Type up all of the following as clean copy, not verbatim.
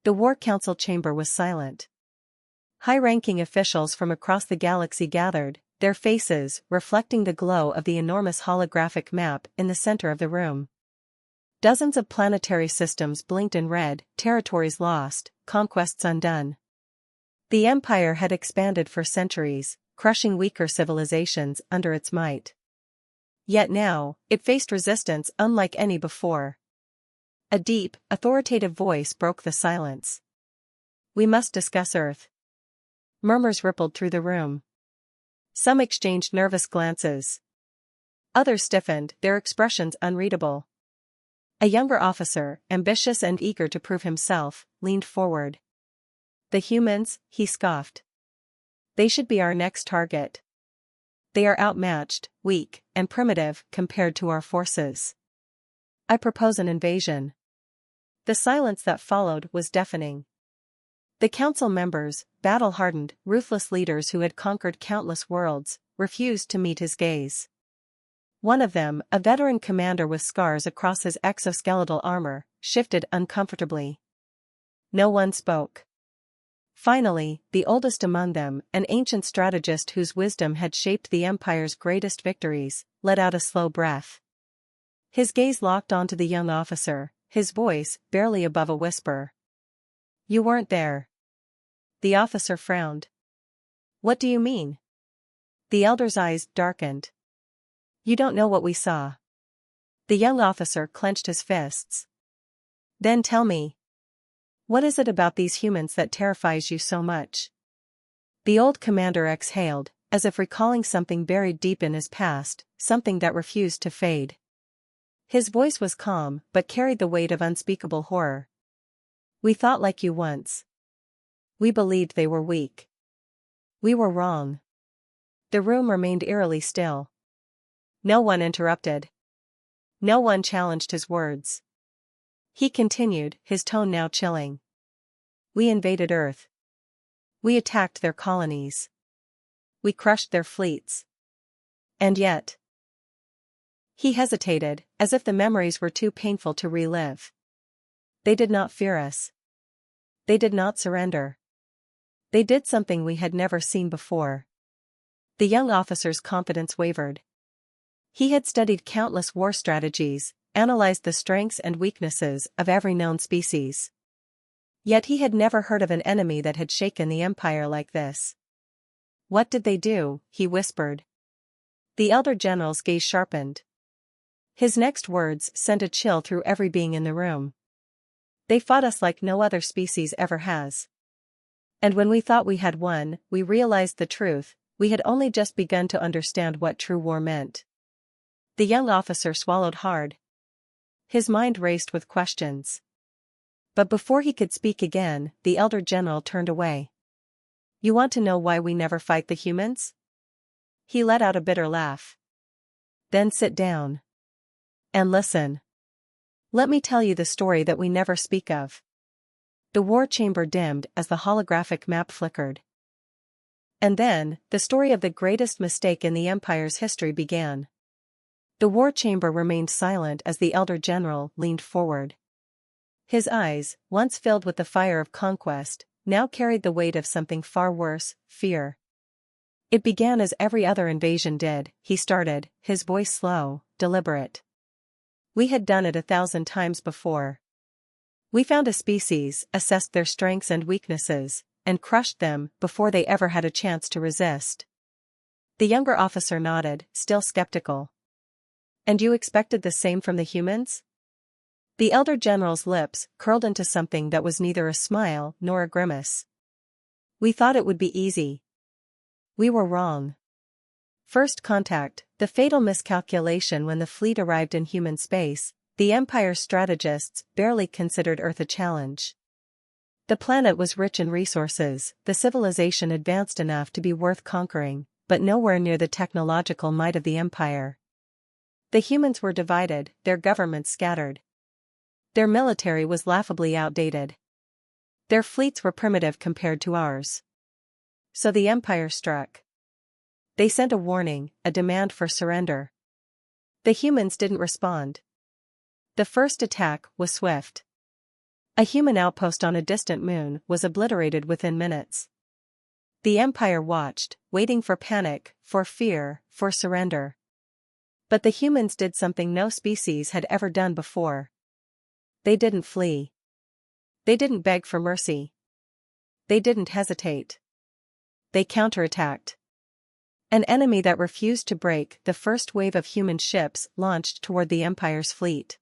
The War Council chamber was silent. High-ranking officials from across the galaxy gathered, their faces reflecting the glow of the enormous holographic map in the center of the room. Dozens of planetary systems blinked in red, territories lost, conquests undone. The Empire had expanded for centuries, crushing weaker civilizations under its might. Yet now, it faced resistance unlike any before. A deep, authoritative voice broke the silence. "We must discuss Earth." Murmurs rippled through the room. Some exchanged nervous glances. Others stiffened, their expressions unreadable. A younger officer, ambitious and eager to prove himself, leaned forward. "The humans," he scoffed. "They should be our next target. They are outmatched, weak, and primitive compared to our forces. I propose an invasion." The silence that followed was deafening. The council members, battle-hardened, ruthless leaders who had conquered countless worlds, refused to meet his gaze. One of them, a veteran commander with scars across his exoskeletal armor, shifted uncomfortably. No one spoke. Finally, the oldest among them, an ancient strategist whose wisdom had shaped the Empire's greatest victories, let out a slow breath. His gaze locked onto the young officer, his voice barely above a whisper. "You weren't there." The officer frowned. "What do you mean?" The elder's eyes darkened. "You don't know what we saw." The young officer clenched his fists. "Then tell me. What is it about these humans that terrifies you so much?" The old commander exhaled, as if recalling something buried deep in his past, something that refused to fade. His voice was calm, but carried the weight of unspeakable horror. "We thought like you once. We believed they were weak. We were wrong." The room remained eerily still. No one interrupted. No one challenged his words. He continued, his tone now chilling. "We invaded Earth. We attacked their colonies. We crushed their fleets. And yet—" He hesitated, as if the memories were too painful to relive. "They did not fear us. They did not surrender. They did something we had never seen before." The young officer's confidence wavered. He had studied countless war strategies, analyzed the strengths and weaknesses of every known species. Yet he had never heard of an enemy that had shaken the Empire like this. "What did they do?" he whispered. The elder general's gaze sharpened. His next words sent a chill through every being in the room. "They fought us like no other species ever has. And when we thought we had won, we realized the truth, we had only just begun to understand what true war meant." The young officer swallowed hard. His mind raced with questions. But before he could speak again, the elder general turned away. "You want to know why we never fight the humans?" He let out a bitter laugh. "Then sit down. And listen. Let me tell you the story that we never speak of." The war chamber dimmed as the holographic map flickered. And then, the story of the greatest mistake in the Empire's history began. The war chamber remained silent as the elder general leaned forward. His eyes, once filled with the fire of conquest, now carried the weight of something far worse, fear. "It began as every other invasion did," he started, his voice slow, deliberate. "We had done it 1,000 times before. We found a species, assessed their strengths and weaknesses, and crushed them before they ever had a chance to resist." The younger officer nodded, still skeptical. "And you expected the same from the humans?" The elder general's lips curled into something that was neither a smile nor a grimace. "We thought it would be easy. We were wrong. First contact, the fatal miscalculation when the fleet arrived in human space, the Empire's strategists barely considered Earth a challenge. The planet was rich in resources, the civilization advanced enough to be worth conquering, but nowhere near the technological might of the Empire. The humans were divided, their governments scattered. Their military was laughably outdated. Their fleets were primitive compared to ours. So the Empire struck. They sent a warning, a demand for surrender. The humans didn't respond. The first attack was swift. A human outpost on a distant moon was obliterated within minutes. The Empire watched, waiting for panic, for fear, for surrender. But the humans did something no species had ever done before. They didn't flee. They didn't beg for mercy. They didn't hesitate. They counterattacked. An enemy that refused to break, the first wave of human ships launched toward the Empire's fleet.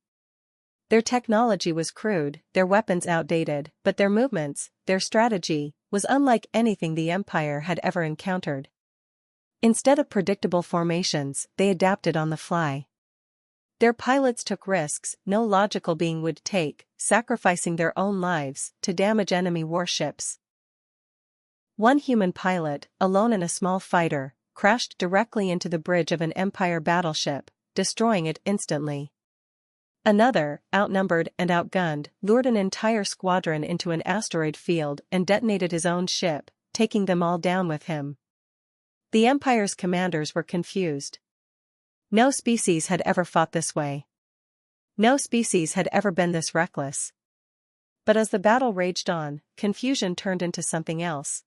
Their technology was crude, their weapons outdated, but their movements, their strategy, was unlike anything the Empire had ever encountered. Instead of predictable formations, they adapted on the fly. Their pilots took risks no logical being would take, sacrificing their own lives to damage enemy warships. One human pilot, alone in a small fighter, crashed directly into the bridge of an Empire battleship, destroying it instantly. Another, outnumbered and outgunned, lured an entire squadron into an asteroid field and detonated his own ship, taking them all down with him. The Empire's commanders were confused. No species had ever fought this way. No species had ever been this reckless. But as the battle raged on, confusion turned into something else.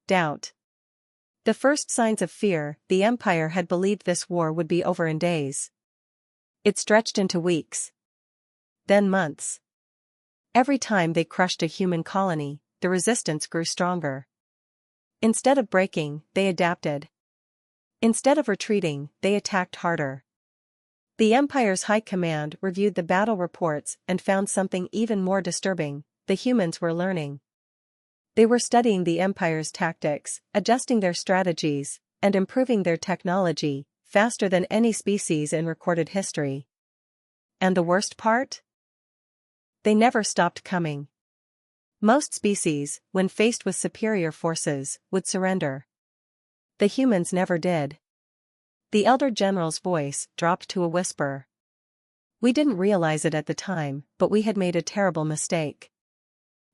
Doubt. The first signs of fear, the Empire had believed this war would be over in days. It stretched into weeks. Then months. Every time they crushed a human colony, the resistance grew stronger. Instead of breaking, they adapted. Instead of retreating, they attacked harder. The Empire's high command reviewed the battle reports and found something even more disturbing: the humans were learning. They were studying the Empire's tactics, adjusting their strategies, and improving their technology, faster than any species in recorded history. And the worst part? They never stopped coming. Most species, when faced with superior forces, would surrender. The humans never did. The elder general's voice dropped to a whisper. We didn't realize it at the time, but we had made a terrible mistake.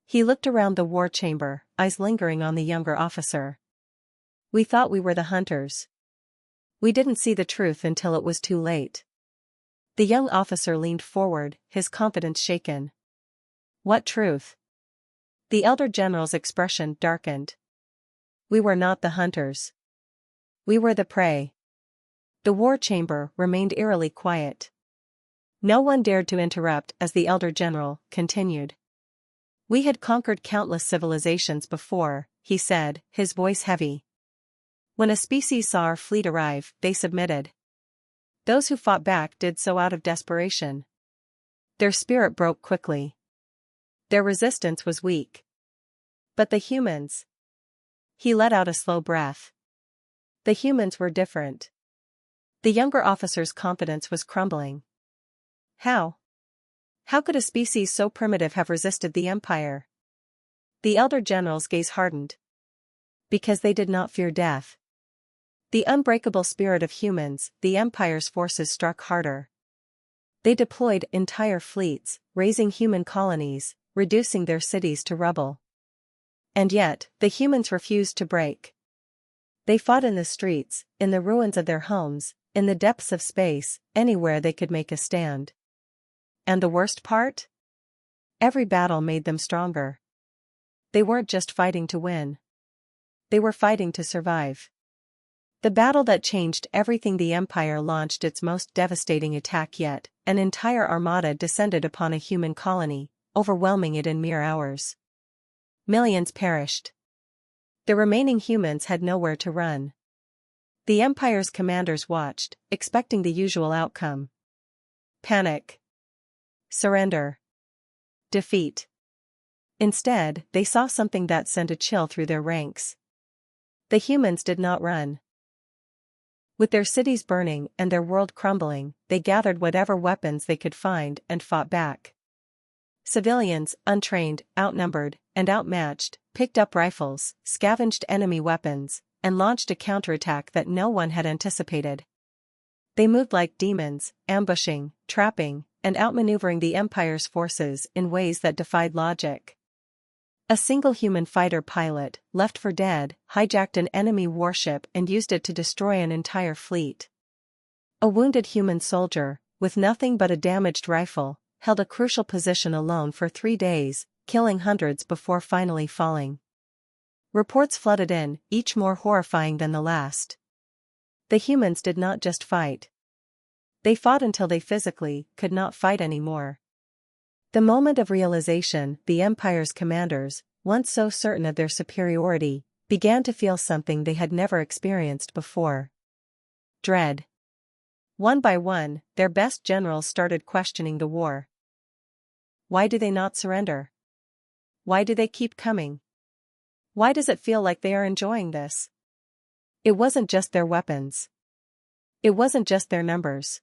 He looked around the war chamber, eyes lingering on the younger officer. We thought we were the hunters. We didn't see the truth until it was too late. The young officer leaned forward, his confidence shaken. What truth? The elder general's expression darkened. We were not the hunters. We were the prey. The war chamber remained eerily quiet. No one dared to interrupt as the elder general continued. We had conquered countless civilizations before, he said, his voice heavy. When a species saw our fleet arrive, they submitted. Those who fought back did so out of desperation. Their spirit broke quickly. Their resistance was weak. But the humans. He let out a slow breath. The humans were different. The younger officer's confidence was crumbling. How? How could a species so primitive have resisted the Empire? The elder general's gaze hardened. Because they did not fear death. The unbreakable spirit of humans, the Empire's forces struck harder. They deployed entire fleets, raising human colonies, reducing their cities to rubble. And yet, the humans refused to break. They fought in the streets, in the ruins of their homes, in the depths of space, anywhere they could make a stand. And the worst part? Every battle made them stronger. They weren't just fighting to win. They were fighting to survive. The battle that changed everything. The Empire launched its most devastating attack yet. An entire armada descended upon a human colony, overwhelming it in mere hours. Millions perished. The remaining humans had nowhere to run. The Empire's commanders watched, expecting the usual outcome. Panic. Surrender. Defeat. Instead, they saw something that sent a chill through their ranks. The humans did not run. With their cities burning and their world crumbling, they gathered whatever weapons they could find and fought back. Civilians, untrained, outnumbered, and outmatched, picked up rifles, scavenged enemy weapons, and launched a counterattack that no one had anticipated. They moved like demons, ambushing, trapping, and outmaneuvering the Empire's forces in ways that defied logic. A single human fighter pilot, left for dead, hijacked an enemy warship and used it to destroy an entire fleet. A wounded human soldier, with nothing but a damaged rifle, held a crucial position alone for 3 days, killing hundreds before finally falling. Reports flooded in, each more horrifying than the last. The humans did not just fight. They fought until they physically could not fight anymore. The moment of realization, the Empire's commanders, once so certain of their superiority, began to feel something they had never experienced before. Dread. One by one, their best generals started questioning the war. Why do they not surrender? Why do they keep coming? Why does it feel like they are enjoying this? It wasn't just their weapons. It wasn't just their numbers.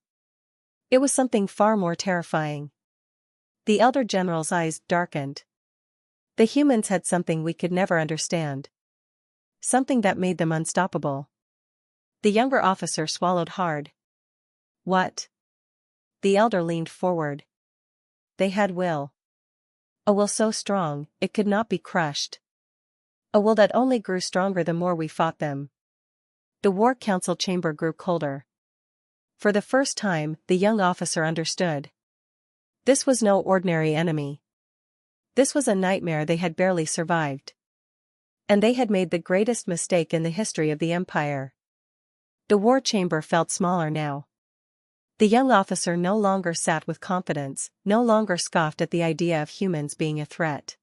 It was something far more terrifying. The elder general's eyes darkened. The humans had something we could never understand. Something that made them unstoppable. The younger officer swallowed hard. What? The elder leaned forward. They had will. A will so strong, it could not be crushed. A will that only grew stronger the more we fought them. The war council chamber grew colder. For the first time, the young officer understood. This was no ordinary enemy. This was a nightmare they had barely survived. And they had made the greatest mistake in the history of the Empire. The war chamber felt smaller now. The young officer no longer sat with confidence, no longer scoffed at the idea of humans being a threat.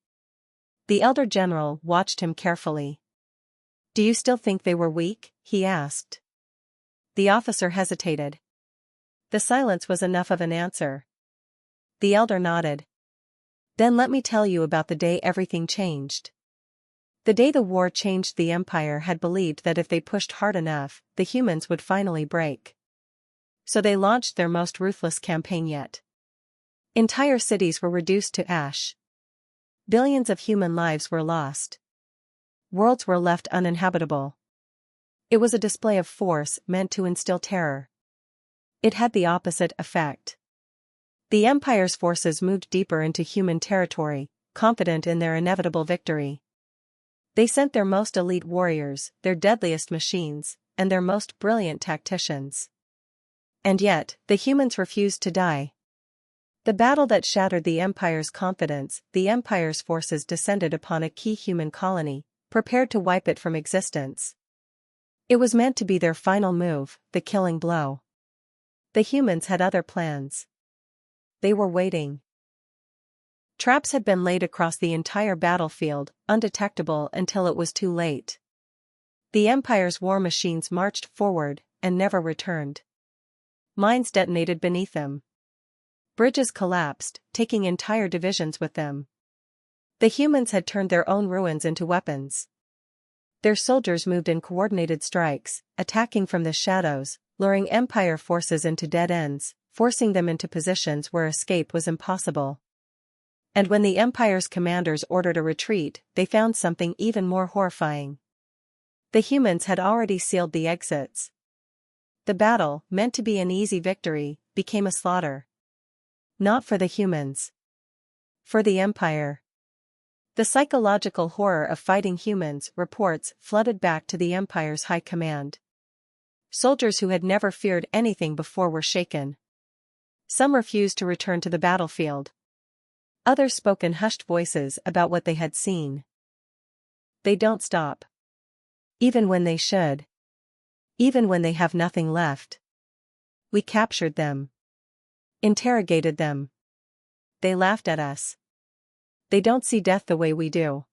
The elder general watched him carefully. Do you still think they were weak? He asked. The officer hesitated. The silence was enough of an answer. The elder nodded. Then let me tell you about the day everything changed. The day the war changed. The Empire had believed that if they pushed hard enough, the humans would finally break. So they launched their most ruthless campaign yet. Entire cities were reduced to ash. Billions of human lives were lost. Worlds were left uninhabitable. It was a display of force meant to instill terror. It had the opposite effect. The Empire's forces moved deeper into human territory, confident in their inevitable victory. They sent their most elite warriors, their deadliest machines, and their most brilliant tacticians. And yet, the humans refused to die. The battle that shattered the Empire's confidence, the Empire's forces descended upon a key human colony, prepared to wipe it from existence. It was meant to be their final move, the killing blow. The humans had other plans. They were waiting. Traps had been laid across the entire battlefield, undetectable until it was too late. The Empire's war machines marched forward, and never returned. Mines detonated beneath them. Bridges collapsed, taking entire divisions with them. The humans had turned their own ruins into weapons. Their soldiers moved in coordinated strikes, attacking from the shadows, luring Empire forces into dead ends, forcing them into positions where escape was impossible. And when the Empire's commanders ordered a retreat, they found something even more horrifying. The humans had already sealed the exits. The battle, meant to be an easy victory, became a slaughter. Not for the humans. For the Empire. The psychological horror of fighting humans, reports flooded back to the Empire's high command. Soldiers who had never feared anything before were shaken. Some refused to return to the battlefield. Others spoke in hushed voices about what they had seen. They don't stop. Even when they should. Even when they have nothing left. We captured them. Interrogated them. They laughed at us. They don't see death the way we do.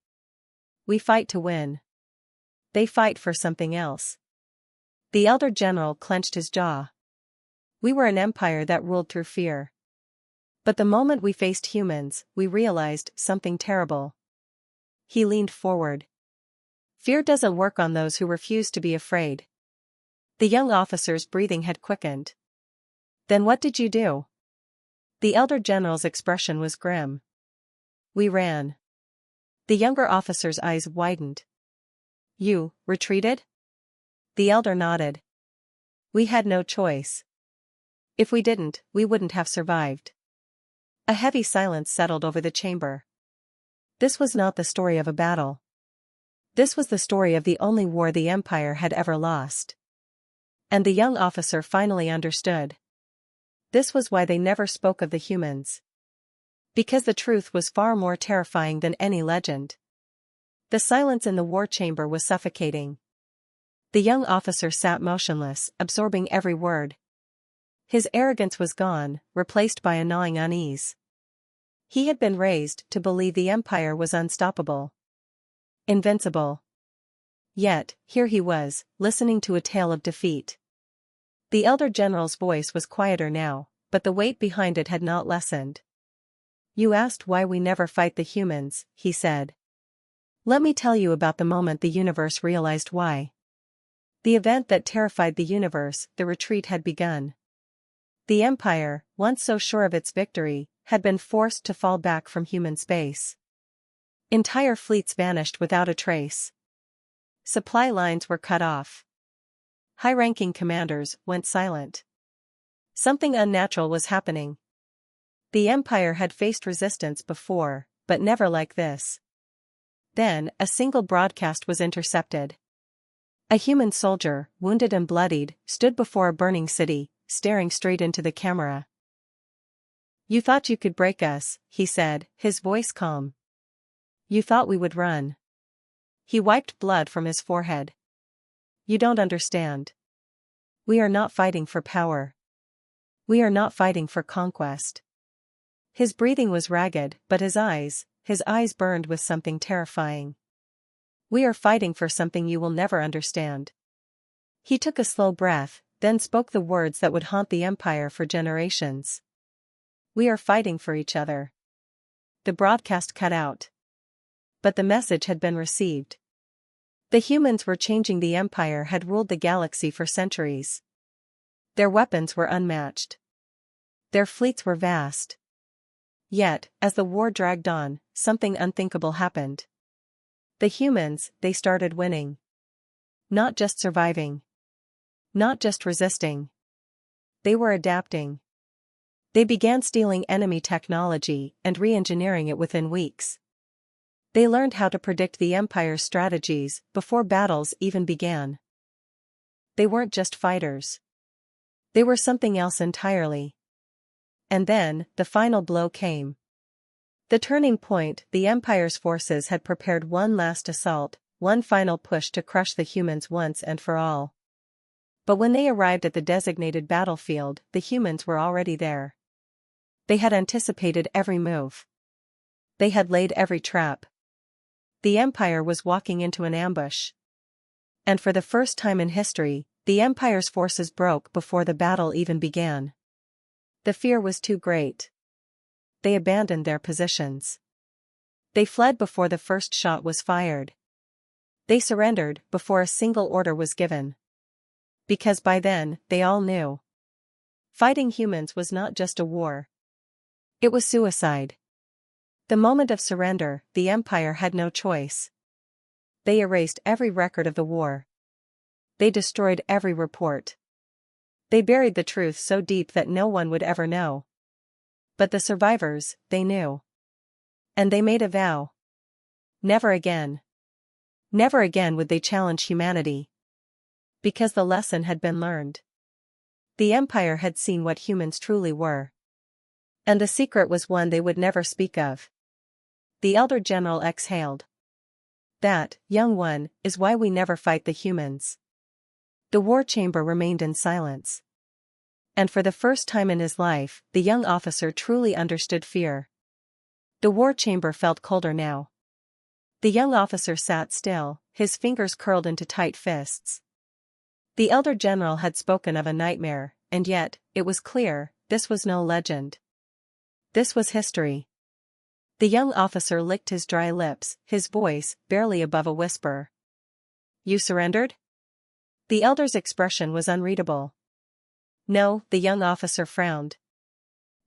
We fight to win. They fight for something else. The elder general clenched his jaw. We were an empire that ruled through fear. But the moment we faced humans, we realized something terrible. He leaned forward. Fear doesn't work on those who refuse to be afraid. The young officer's breathing had quickened. Then what did you do? The elder general's expression was grim. We ran. The younger officer's eyes widened. You retreated? The elder nodded. We had no choice. If we didn't, we wouldn't have survived. A heavy silence settled over the chamber. This was not the story of a battle. This was the story of the only war the Empire had ever lost. And the young officer finally understood. This was why they never spoke of the humans. Because the truth was far more terrifying than any legend. The silence in the war chamber was suffocating. The young officer sat motionless, absorbing every word. His arrogance was gone, replaced by a gnawing unease. He had been raised to believe the Empire was unstoppable, invincible. Yet, here he was, listening to a tale of defeat. The elder general's voice was quieter now, but the weight behind it had not lessened. "You asked why we never fight the humans," he said. "Let me tell you about the moment the universe realized why. The event that terrified the universe, the retreat had begun. The Empire, once so sure of its victory, had been forced to fall back from human space. Entire fleets vanished without a trace. Supply lines were cut off. High-ranking commanders went silent. Something unnatural was happening. The Empire had faced resistance before, but never like this. Then, a single broadcast was intercepted. A human soldier, wounded and bloodied, stood before a burning city, staring straight into the camera. "You thought you could break us," he said, his voice calm. "You thought we would run." He wiped blood from his forehead. "You don't understand. We are not fighting for power. We are not fighting for conquest." His breathing was ragged, but his eyes burned with something terrifying. "We are fighting for something you will never understand." He took a slow breath, then spoke the words that would haunt the Empire for generations. "We are fighting for each other." The broadcast cut out. But the message had been received. The humans were changing. The Empire had ruled the galaxy for centuries. Their weapons were unmatched. Their fleets were vast. Yet, as the war dragged on, something unthinkable happened. The humans, they started winning. Not just surviving. Not just resisting. They were adapting. They began stealing enemy technology and re-engineering it within weeks. They learned how to predict the Empire's strategies before battles even began. They weren't just fighters. They were something else entirely. And then, the final blow came. The turning point. The Empire's forces had prepared one last assault, one final push to crush the humans once and for all. But when they arrived at the designated battlefield, the humans were already there. They had anticipated every move. They had laid every trap. The Empire was walking into an ambush. And for the first time in history, the Empire's forces broke before the battle even began. The fear was too great. They abandoned their positions. They fled before the first shot was fired. They surrendered before a single order was given. Because by then, they all knew. Fighting humans was not just a war. It was suicide. The moment of surrender, the Empire had no choice. They erased every record of the war. They destroyed every report. They buried the truth so deep that no one would ever know. But the survivors, they knew. And they made a vow. Never again. Never again would they challenge humanity. Because the lesson had been learned. The Empire had seen what humans truly were. And the secret was one they would never speak of. The elder general exhaled. "That, young one, is why we never fight the humans." The war chamber remained in silence. And for the first time in his life, the young officer truly understood fear. The war chamber felt colder now. The young officer sat still, his fingers curled into tight fists. The elder general had spoken of a nightmare, and yet, it was clear, this was no legend. This was history. The young officer licked his dry lips, his voice barely above a whisper. "You surrendered?" The elder's expression was unreadable. "No," the young officer frowned.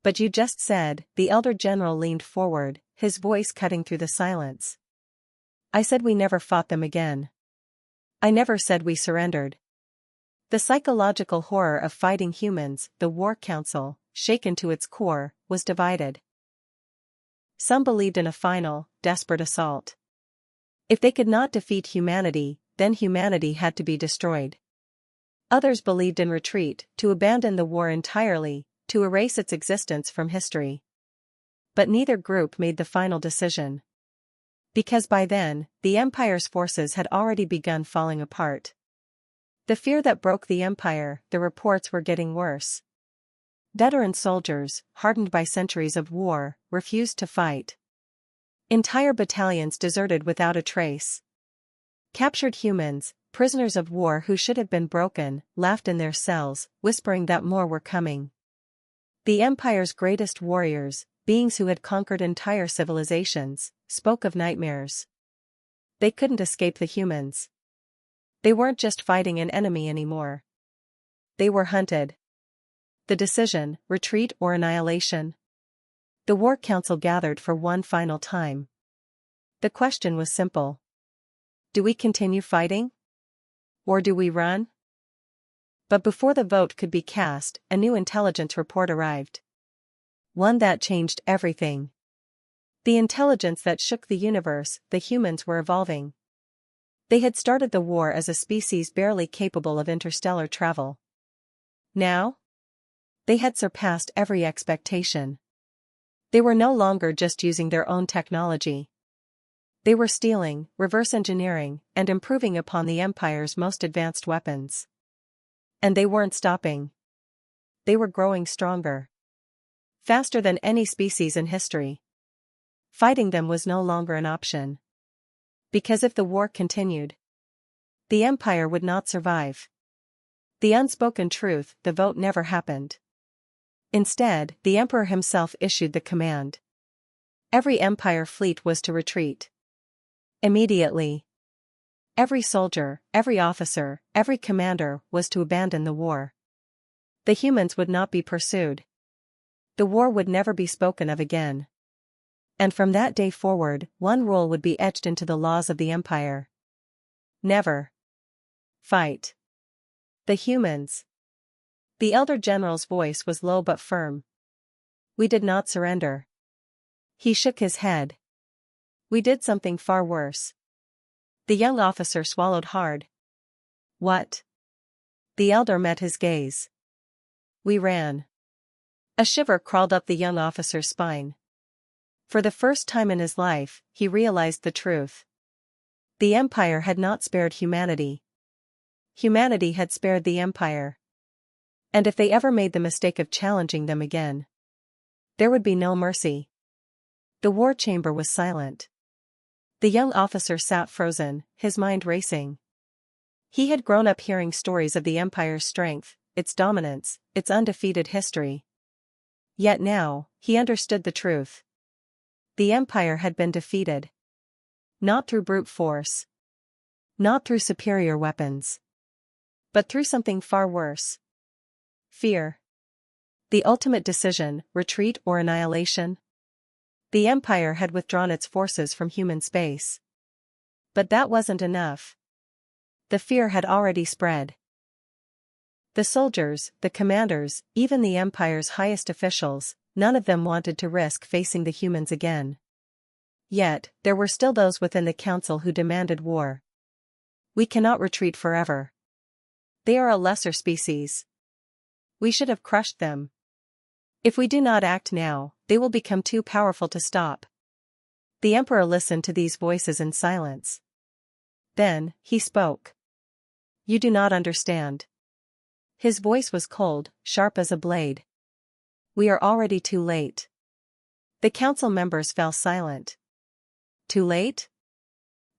"But you just said," the elder general leaned forward, his voice cutting through the silence. "I said we never fought them again. I never said we surrendered." The psychological horror of fighting humans, the War Council, shaken to its core, was divided. Some believed in a final, desperate assault. If they could not defeat humanity, then humanity had to be destroyed. Others believed in retreat, to abandon the war entirely, to erase its existence from history. But neither group made the final decision. Because by then, the Empire's forces had already begun falling apart. The fear that broke the Empire, the reports were getting worse. Veteran soldiers, hardened by centuries of war, refused to fight. Entire battalions deserted without a trace. Captured humans, prisoners of war who should have been broken, laughed in their cells, whispering that more were coming. The Empire's greatest warriors, beings who had conquered entire civilizations, spoke of nightmares. They couldn't escape the humans. They weren't just fighting an enemy anymore. They were hunted. The decision, retreat or annihilation. The War Council gathered for one final time. The question was simple. Do we continue fighting? Or do we run? But before the vote could be cast, a new intelligence report arrived. One that changed everything. The intelligence that shook the universe, the humans were evolving. They had started the war as a species barely capable of interstellar travel. Now? They had surpassed every expectation. They were no longer just using their own technology. They were stealing, reverse engineering, and improving upon the Empire's most advanced weapons. And they weren't stopping. They were growing stronger. Faster than any species in history. Fighting them was no longer an option. Because if the war continued, the Empire would not survive. The unspoken truth, the vote never happened. Instead, the Emperor himself issued the command. Every Empire fleet was to retreat. Immediately. Every soldier, every officer, every commander was to abandon the war. The humans would not be pursued. The war would never be spoken of again. And from that day forward, one rule would be etched into the laws of the Empire. Never fight the humans. The elder general's voice was low but firm. We did not surrender. He shook his head. We did something far worse. The young officer swallowed hard. What? The elder met his gaze. We ran. A shiver crawled up the young officer's spine. For the first time in his life, he realized the truth. The Empire had not spared humanity. Humanity had spared the Empire. And if they ever made the mistake of challenging them again, there would be no mercy. The war chamber was silent. The young officer sat frozen, his mind racing. He had grown up hearing stories of the Empire's strength, its dominance, its undefeated history. Yet now, he understood the truth. The Empire had been defeated. Not through brute force. Not through superior weapons. But through something far worse. Fear. The ultimate decision, retreat or annihilation. The Empire had withdrawn its forces from human space. But that wasn't enough. The fear had already spread. The soldiers, the commanders, even the Empire's highest officials, none of them wanted to risk facing the humans again. Yet, there were still those within the council who demanded war. We cannot retreat forever. They are a lesser species. We should have crushed them. If we do not act now, they will become too powerful to stop. The Emperor listened to these voices in silence. Then, he spoke. You do not understand. His voice was cold, sharp as a blade. We are already too late. The council members fell silent. Too late?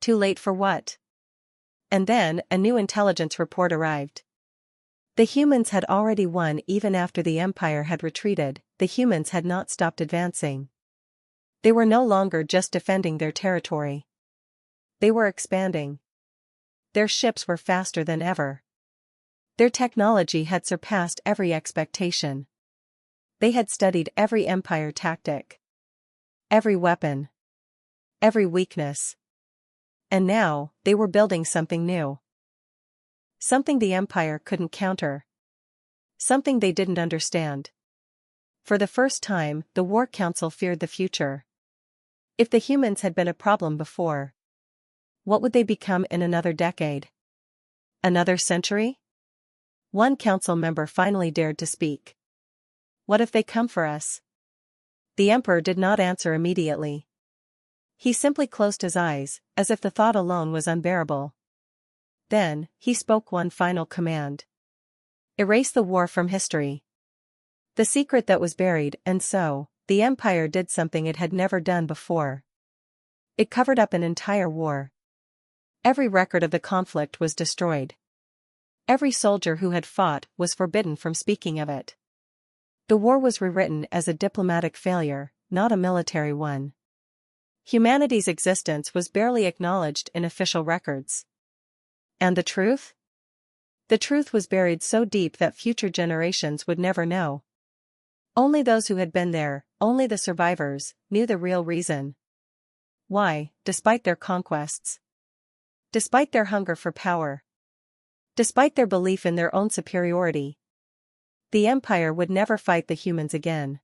Too late for what? And then, a new intelligence report arrived. The humans had already won even after the Empire had retreated, the humans had not stopped advancing. They were no longer just defending their territory. They were expanding. Their ships were faster than ever. Their technology had surpassed every expectation. They had studied every Empire tactic. Every weapon. Every weakness. And now, they were building something new. Something the Empire couldn't counter. Something they didn't understand. For the first time, the War Council feared the future. If the humans had been a problem before, what would they become in another decade? Another century? One council member finally dared to speak. What if they come for us? The emperor did not answer immediately. He simply closed his eyes, as if the thought alone was unbearable. Then, he spoke one final command. Erase the war from history. The secret that was buried, and so, the empire did something it had never done before. It covered up an entire war. Every record of the conflict was destroyed. Every soldier who had fought was forbidden from speaking of it. The war was rewritten as a diplomatic failure, not a military one. Humanity's existence was barely acknowledged in official records. And the truth? The truth was buried so deep that future generations would never know. Only those who had been there, only the survivors, knew the real reason. Why, despite their conquests, despite their hunger for power, despite their belief in their own superiority, the empire would never fight the humans again.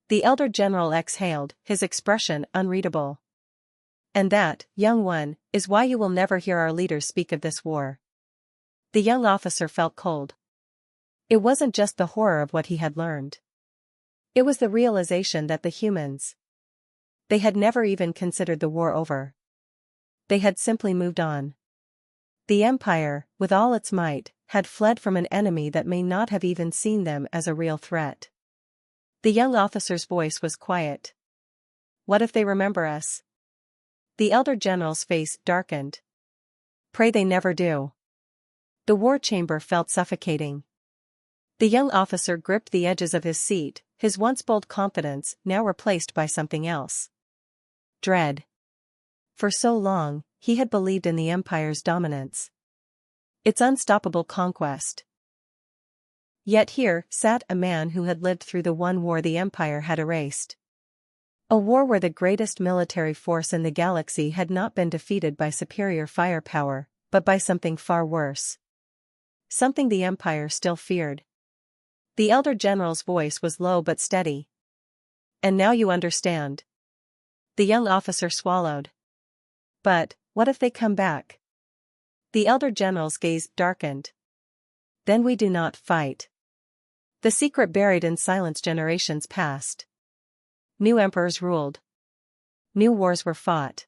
The elder general exhaled, his expression unreadable. And that, young one, is why you will never hear our leaders speak of this war. The young officer felt cold. It wasn't just the horror of what he had learned. It was the realization that the humans, they had never even considered the war over. They had simply moved on. The empire, with all its might, had fled from an enemy that may not have even seen them as a real threat. The young officer's voice was quiet. What if they remember us? The elder general's face darkened. Pray they never do. The war chamber felt suffocating. The young officer gripped the edges of his seat, his once bold confidence now replaced by something else. Dread. For so long, he had believed in the empire's dominance, its unstoppable conquest. Yet here sat a man who had lived through the one war the empire had erased. A war where the greatest military force in the galaxy had not been defeated by superior firepower, but by something far worse. Something the empire still feared. The elder general's voice was low but steady. And now you understand. The young officer swallowed. But, what if they come back? The elder general's gaze darkened. Then we do not fight. The secret buried in silence generations past. New emperors ruled. New wars were fought.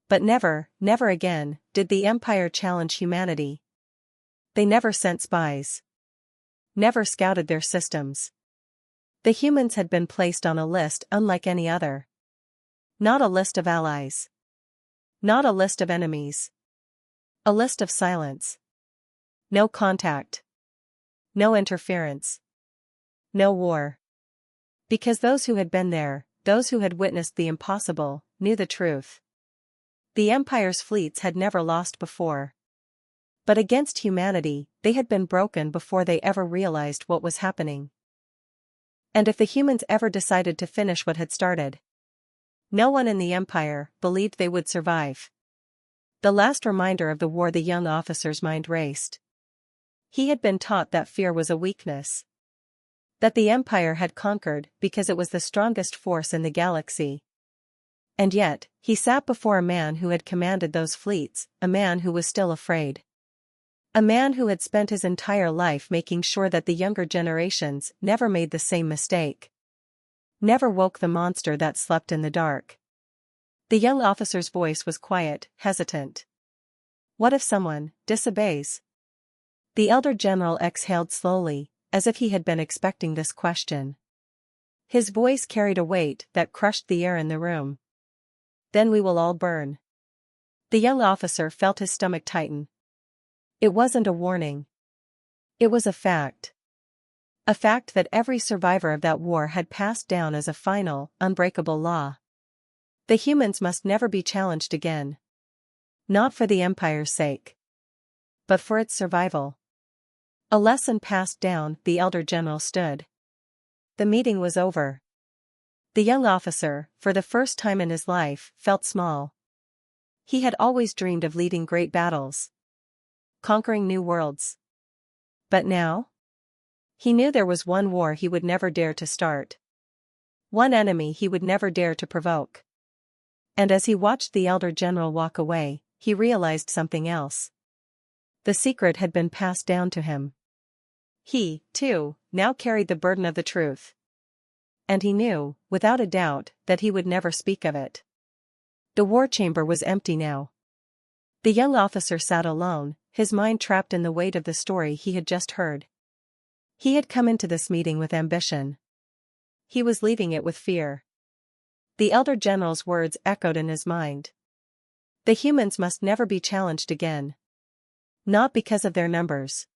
But never, never again, did the empire challenge humanity. They never sent spies. Never scouted their systems. The humans had been placed on a list unlike any other. Not a list of allies. Not a list of enemies. A list of silence. No contact. No interference. No war. Because those who had been there, those who had witnessed the impossible, knew the truth. The empire's fleets had never lost before. But against humanity, they had been broken before they ever realized what was happening. And if the humans ever decided to finish what had started, no one in the empire believed they would survive. The last reminder of the war the young officer's mind raced. He had been taught that fear was a weakness. That the empire had conquered because it was the strongest force in the galaxy. And yet, he sat before a man who had commanded those fleets, a man who was still afraid. A man who had spent his entire life making sure that the younger generations never made the same mistake. Never woke the monster that slept in the dark. The young officer's voice was quiet, hesitant. What if someone disobeys? The elder general exhaled slowly, as if he had been expecting this question. His voice carried a weight that crushed the air in the room. Then we will all burn. The young officer felt his stomach tighten. It wasn't a warning. It was a fact. A fact that every survivor of that war had passed down as a final, unbreakable law. The humans must never be challenged again. Not for the empire's sake, but for its survival. A lesson passed down. The elder general stood. The meeting was over. The young officer, for the first time in his life, felt small. He had always dreamed of leading great battles. Conquering new worlds. But now? He knew there was one war he would never dare to start. One enemy he would never dare to provoke. And as he watched the elder general walk away, he realized something else. The secret had been passed down to him. He, too, now carried the burden of the truth. and he knew, without a doubt, that he would never speak of it. The war chamber was empty now. The young officer sat alone, his mind trapped in the weight of the story he had just heard. He had come into this meeting with ambition. He was leaving it with fear. The elder general's words echoed in his mind. The humans must never be challenged again. Not because of their numbers.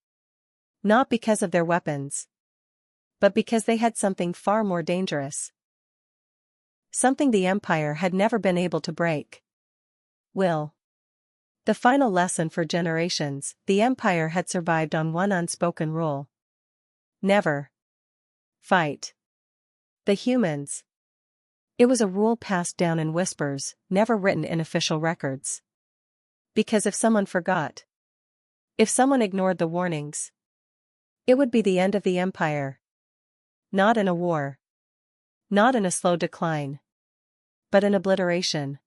Not because of their weapons. But because they had something far more dangerous. Something the Empire had never been able to break. Will. The final lesson for generations, the Empire had survived on one unspoken rule. Never fight the humans. It was a rule passed down in whispers, never written in official records. Because if someone forgot, if someone ignored the warnings, it would be the end of the Empire. Not in a war. Not in a slow decline. But in obliteration.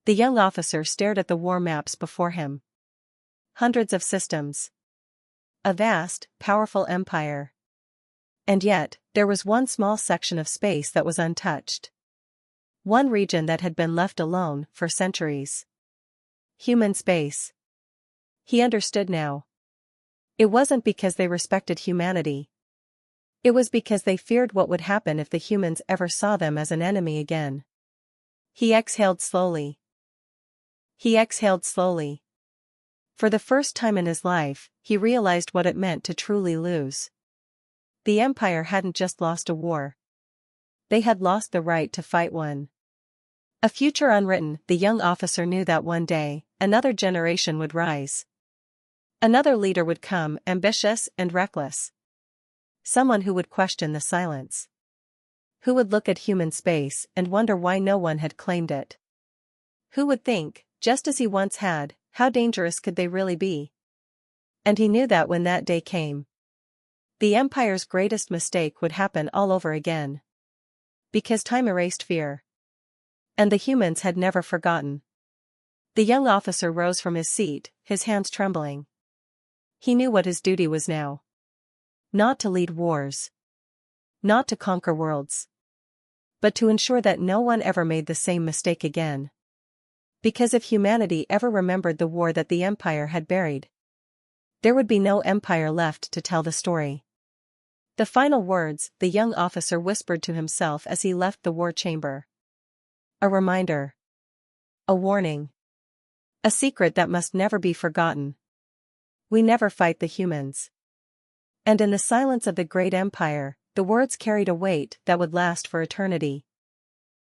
The young officer stared at the war maps before him. Hundreds of systems. A vast, powerful empire. And yet, there was one small section of space that was untouched. One region that had been left alone for centuries. Human space. He understood now. It wasn't because they respected humanity. It was because they feared what would happen if the humans ever saw them as an enemy again. He exhaled slowly. He exhaled slowly. For the first time in his life, he realized what it meant to truly lose. The Empire hadn't just lost a war. They had lost the right to fight one. A future unwritten, the young officer knew that one day, another generation would rise. Another leader would come, ambitious and reckless. Someone who would question the silence. Who would look at human space and wonder why no one had claimed it. Who would think, just as he once had, how dangerous could they really be? And he knew that when that day came, the Empire's greatest mistake would happen all over again. Because time erased fear. And the humans had never forgotten. The young officer rose from his seat, his hands trembling. He knew what his duty was now. Not to lead wars. Not to conquer worlds. But to ensure that no one ever made the same mistake again. Because if humanity ever remembered the war that the Empire had buried, there would be no Empire left to tell the story. The final words, the young officer whispered to himself as he left the war chamber. A reminder. A warning. A secret that must never be forgotten. We never fight the humans. And in the silence of the great Empire, the words carried a weight that would last for eternity.